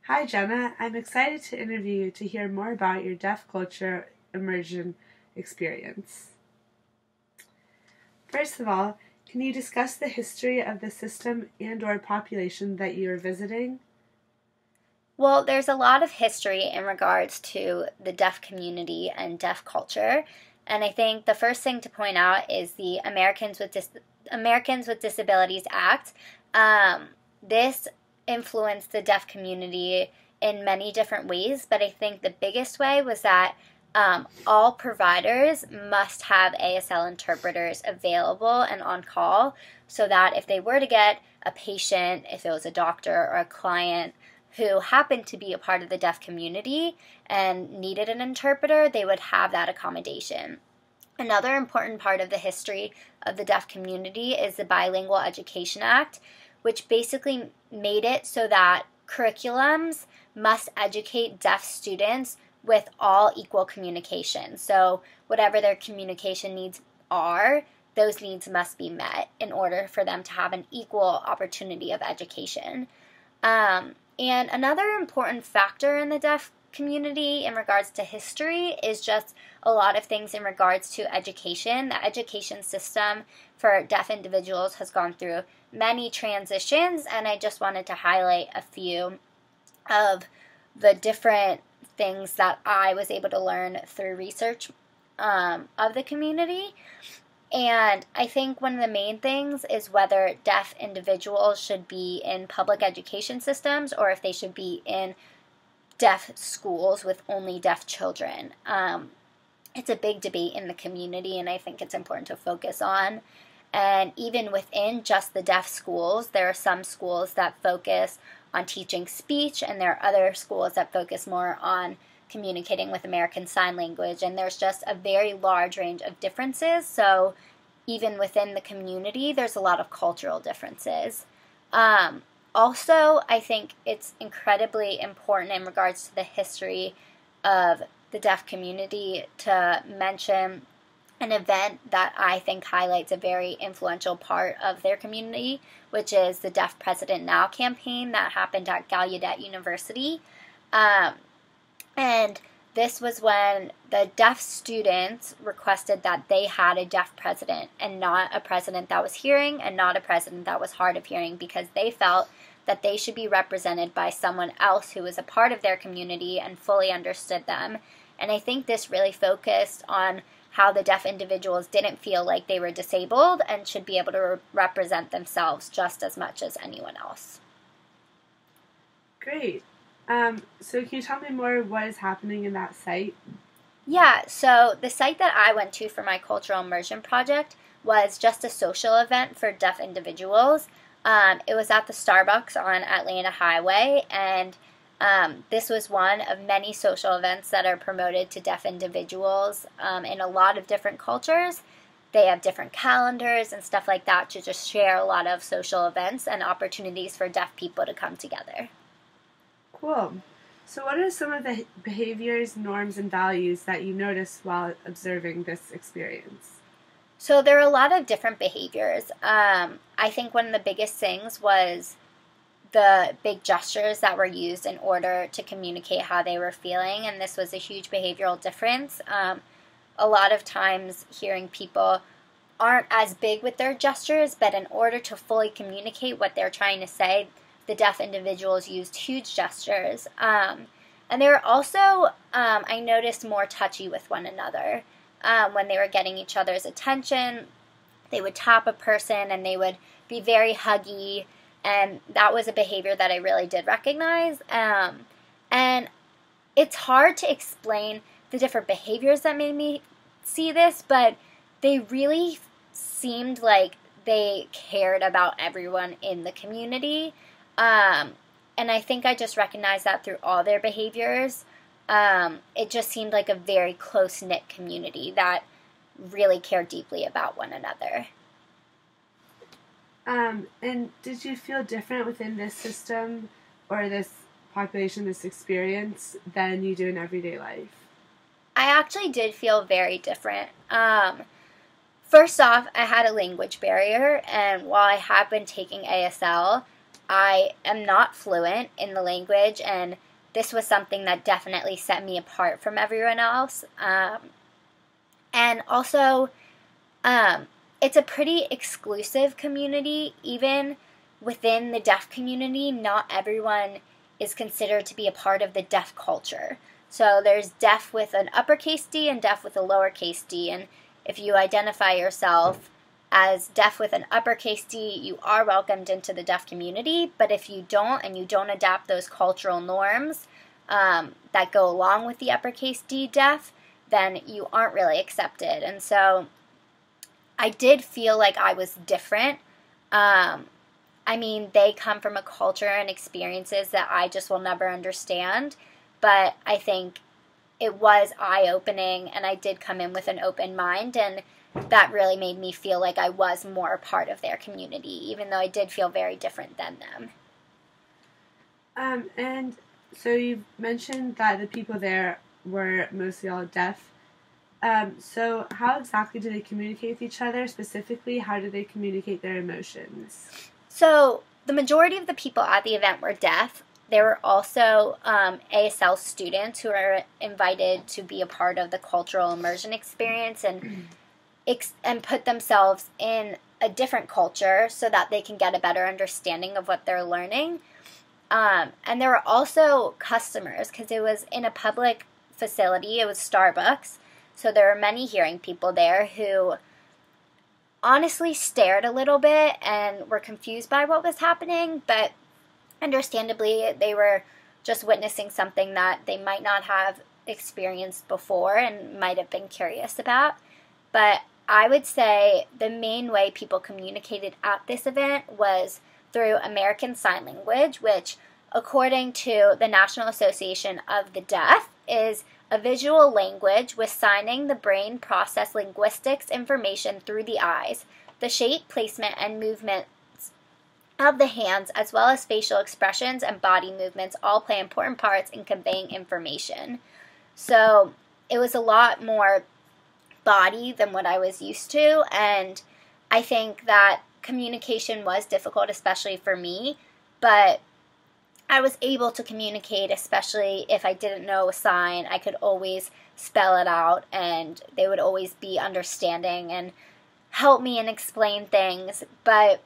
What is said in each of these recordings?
Hi, Jenna. I'm excited to interview you to hear more about your deaf culture immersion experience. First of all, can you discuss the history of the system and/or population that you are visiting? Well, there's a lot of history in regards to the deaf community and deaf culture. And I think the first thing to point out is the Americans with Disabilities Act. This influenced the deaf community in many different ways, but I think the biggest way was that all providers must have ASL interpreters available and on call so that if they were to get a patient, if it was a doctor or a client, who happened to be a part of the deaf community and needed an interpreter, they would have that accommodation. Another important part of the history of the deaf community is the Bilingual Education Act, which basically made it so that curriculums must educate deaf students with all equal communication. So whatever their communication needs are, those needs must be met in order for them to have an equal opportunity of education. And another important factor in the deaf community in regards to history is just a lot of things in regards to education. The education system for deaf individuals has gone through many transitions, and I just wanted to highlight a few of the different things that I was able to learn through research of the community. And I think one of the main things is whether deaf individuals should be in public education systems or if they should be in deaf schools with only deaf children. It's a big debate in the community, and I think it's important to focus on. And even within just the deaf schools, there are some schools that focus on teaching speech, and there are other schools that focus more on communicating with American Sign Language, and there's just a very large range of differences. So even within the community, there's a lot of cultural differences. Also, I think it's incredibly important in regards to the history of the deaf community to mention an event that I think highlights a very influential part of their community, which is the Deaf President Now campaign that happened at Gallaudet University. And this was when the deaf students requested that they had a deaf president and not a president that was hearing and not a president that was hard of hearing, because they felt that they should be represented by someone else who was a part of their community and fully understood them. And I think this really focused on how the deaf individuals didn't feel like they were disabled and should be able to represent themselves just as much as anyone else. Great. So can you tell me more what is happening in that site? Yeah, so the site that I went to for my cultural immersion project was just a social event for deaf individuals. It was at the Starbucks on Atlanta Highway, and this was one of many social events that are promoted to deaf individuals in a lot of different cultures. They have different calendars and stuff like that to just share a lot of social events and opportunities for deaf people to come together. Cool. So what are some of the behaviors, norms, and values that you noticed while observing this experience? So there are a lot of different behaviors. I think one of the biggest things was the big gestures that were used in order to communicate how they were feeling, and this was a huge behavioral difference. A lot of times hearing people aren't as big with their gestures, but in order to fully communicate what they're trying to say, the deaf individuals used huge gestures. And they were also, I noticed, more touchy with one another. When they were getting each other's attention, they would tap a person and they would be very huggy, and that was a behavior that I really did recognize. And it's hard to explain the different behaviors that made me see this, but they really seemed like they cared about everyone in the community. And I think I just recognized that through all their behaviors. It just seemed like a very close-knit community that really cared deeply about one another. And did you feel different within this system or this population, this experience, than you do in everyday life? I actually did feel very different. First off, I had a language barrier, and while I have been taking ASL, I am not fluent in the language, and this was something that definitely set me apart from everyone else. And also, it's a pretty exclusive community. Even within the deaf community, not everyone is considered to be a part of the deaf culture. So there's deaf with an uppercase D and deaf with a lowercase d, and if you identify yourself as deaf with an uppercase D, you are welcomed into the deaf community, but if you don't, and you don't adapt those cultural norms that go along with the uppercase D deaf, then you aren't really accepted. And so I did feel like I was different. I mean, they come from a culture and experiences that I just will never understand, but I think it was eye-opening, and I did come in with an open mind, and that really made me feel like I was more a part of their community, even though I did feel very different than them. And so you mentioned that the people there were mostly all deaf. So how exactly do they communicate with each other? Specifically, how do they communicate their emotions? So the majority of the people at the event were deaf. There were also ASL students who were invited to be a part of the cultural immersion experience and put themselves in a different culture so that they can get a better understanding of what they're learning. And there were also customers, because it was in a public facility. It was Starbucks. So there were many hearing people there who honestly stared a little bit and were confused by what was happening, but understandably they were just witnessing something that they might not have experienced before and might have been curious about. But I would say the main way people communicated at this event was through American Sign Language, which, according to the National Association of the Deaf, is a visual language with signing the brain process linguistics information through the eyes. The shape, placement, and movements of the hands, as well as facial expressions and body movements, all play important parts in conveying information. So it was a lot more body than what I was used to, and I think that communication was difficult, especially for me, but I was able to communicate, especially if I didn't know a sign. I could always spell it out, and they would always be understanding and help me and explain things. But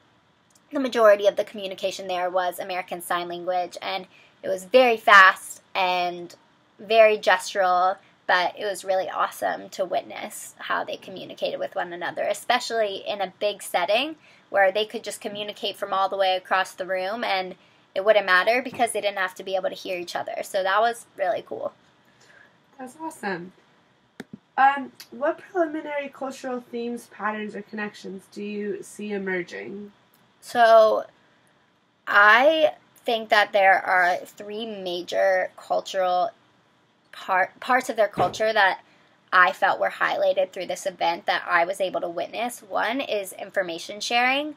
the majority of the communication there was American Sign Language, and it was very fast and very gestural, but it was really awesome to witness how they communicated with one another, especially in a big setting where they could just communicate from all the way across the room, and it wouldn't matter because they didn't have to be able to hear each other. So that was really cool. That's awesome. What preliminary cultural themes, patterns, or connections do you see emerging? So I think that there are three major cultural parts of their culture that I felt were highlighted through this event that I was able to witness. One is information sharing.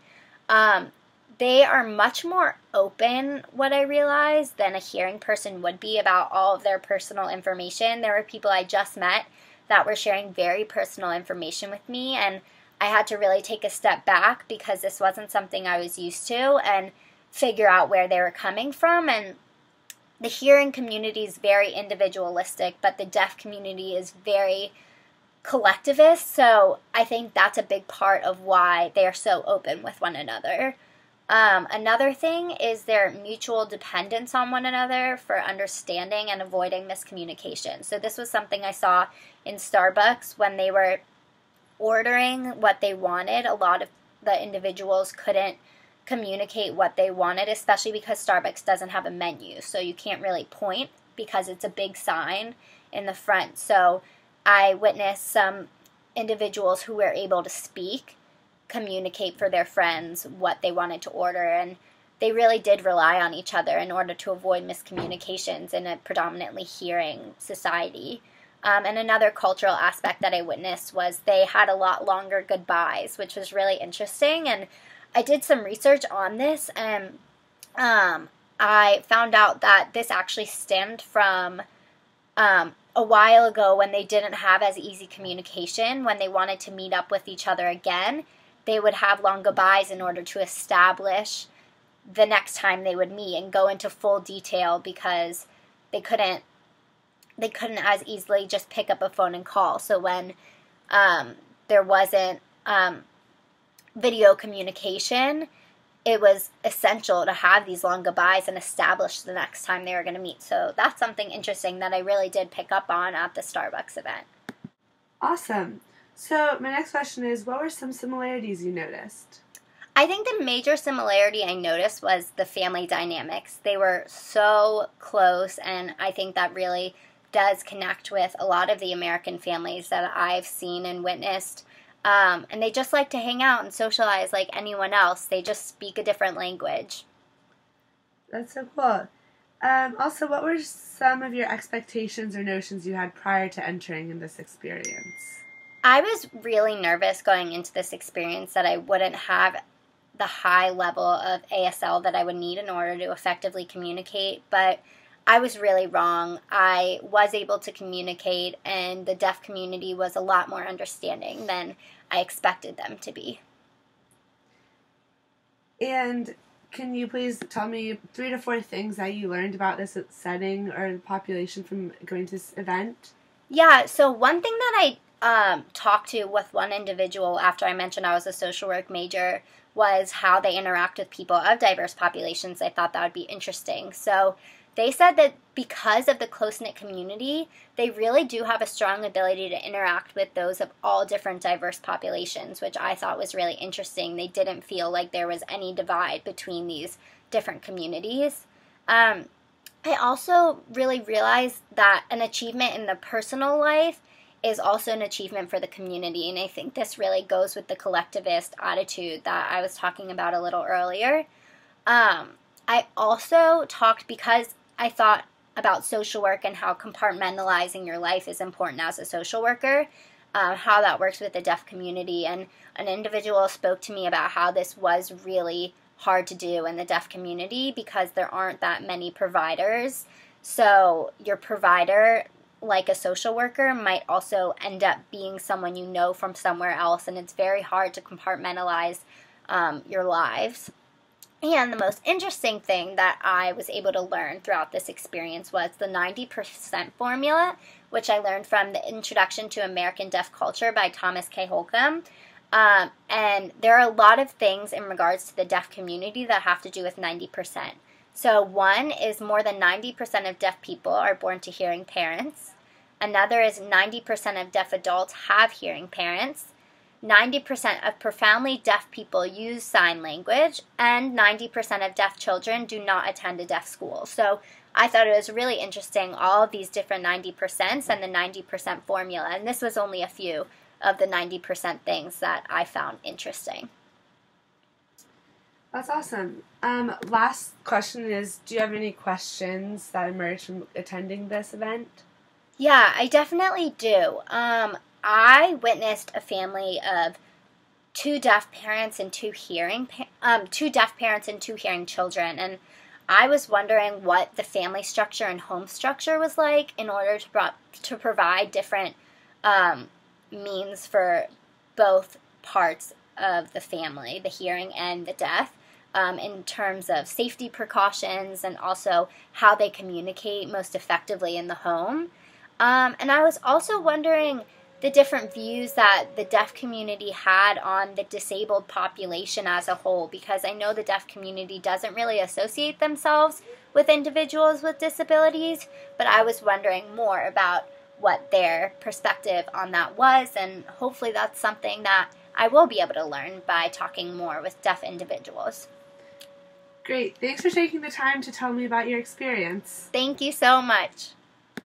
They are much more open, what I realized, than a hearing person would be about all of their personal information. There were people I just met that were sharing very personal information with me, and I had to really take a step back because this wasn't something I was used to and figure out where they were coming from. And the hearing community is very individualistic, but the deaf community is very collectivist, so I think that's a big part of why they are so open with one another. Another thing is their mutual dependence on one another for understanding and avoiding miscommunication. So this was something I saw in Starbucks when they were ordering what they wanted. A lot of the individuals couldn't communicate what they wanted, especially because Starbucks doesn't have a menu, so you can't really point because it's a big sign in the front. So I witnessed some individuals who were able to speak communicate for their friends what they wanted to order, and they really did rely on each other in order to avoid miscommunications in a predominantly hearing society. And another cultural aspect that I witnessed was they had a lot longer goodbyes, which was really interesting, and I did some research on this, and I found out that this actually stemmed from a while ago when they didn't have as easy communication. When they wanted to meet up with each other again, they would have long goodbyes in order to establish the next time they would meet and go into full detail because they couldn't as easily just pick up a phone and call. So when there wasn't video communication, it was essential to have these long goodbyes and establish the next time they were going to meet. So that's something interesting that I really did pick up on at the Starbucks event. Awesome. So my next question is, what were some similarities you noticed? I think the major similarity I noticed was the family dynamics. They were so close, and I think that really does connect with a lot of the American families that I've seen and witnessed. And they just like to hang out and socialize like anyone else. They just speak a different language. That's so cool. Also, what were some of your expectations or notions you had prior to entering in this experience? I was really nervous going into this experience that I wouldn't have the high level of ASL that I would need in order to effectively communicate, but I was really wrong. I was able to communicate, and the deaf community was a lot more understanding than I expected them to be. And can you please tell me 3 to 4 things that you learned about this setting or the population from going to this event? Yeah, so one thing that I talked to with one individual after I mentioned I was a social work major was how they interact with people of diverse populations. I thought that would be interesting. So they said that because of the close-knit community, they really do have a strong ability to interact with those of all different diverse populations, which I thought was really interesting. They didn't feel like there was any divide between these different communities. I also really realized that an achievement in the personal life is also an achievement for the community, and I think this really goes with the collectivist attitude that I was talking about a little earlier. I also talked, because I thought about social work and how compartmentalizing your life is important as a social worker, how that works with the deaf community, and an individual spoke to me about how this was really hard to do in the deaf community because there aren't that many providers. So your provider, like a social worker, might also end up being someone you know from somewhere else, and it's very hard to compartmentalize your lives. And the most interesting thing that I was able to learn throughout this experience was the 90% formula, which I learned from the Introduction to American Deaf Culture by Thomas K. Holcomb. And there are a lot of things in regards to the deaf community that have to do with 90%. So one is more than 90% of deaf people are born to hearing parents. Another is 90% of deaf adults have hearing parents. 90% of profoundly deaf people use sign language, and 90% of deaf children do not attend a deaf school. So I thought it was really interesting, all of these different 90% and the 90% formula, and this was only a few of the 90% things that I found interesting. That's awesome. Last question is, do you have any questions that emerged from attending this event? Yeah, I definitely do. I witnessed a family of 2 deaf parents and 2 deaf parents and 2 hearing children, and I was wondering what the family structure and home structure was like in order to provide different means for both parts of the family, the hearing and the deaf, in terms of safety precautions and also how they communicate most effectively in the home. And I was also wondering the different views that the deaf community had on the disabled population as a whole, because I know the deaf community doesn't really associate themselves with individuals with disabilities, but I was wondering more about what their perspective on that was, and hopefully that's something that I will be able to learn by talking more with deaf individuals. Great. Thanks for taking the time to tell me about your experience. Thank you so much.